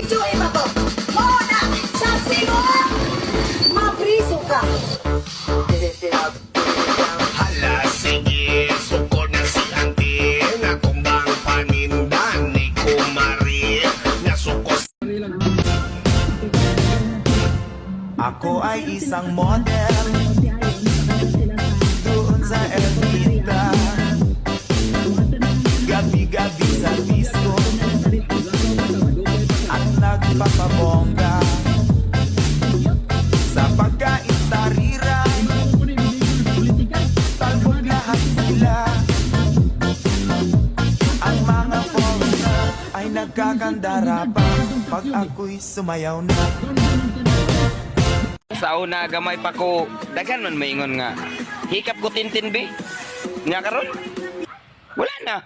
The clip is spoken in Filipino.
Joy ba to? Oo na! Saksi mo! Mabriso ka! Hala, sige, suko na si auntie. Natumbang panindan ni Kumari. Nasukos. Ako ay isang model doon sa Ermita. Gabi-gabi sa disco at nagpapabongga sa pagkaistarira. Talbog lahat sila. Ang mga foreigner ay nagkakandara pa pag ako'y sumayaw na. Sa una gamay pa ko daghan man maingon nga hikap ko tintin be nya karon wala na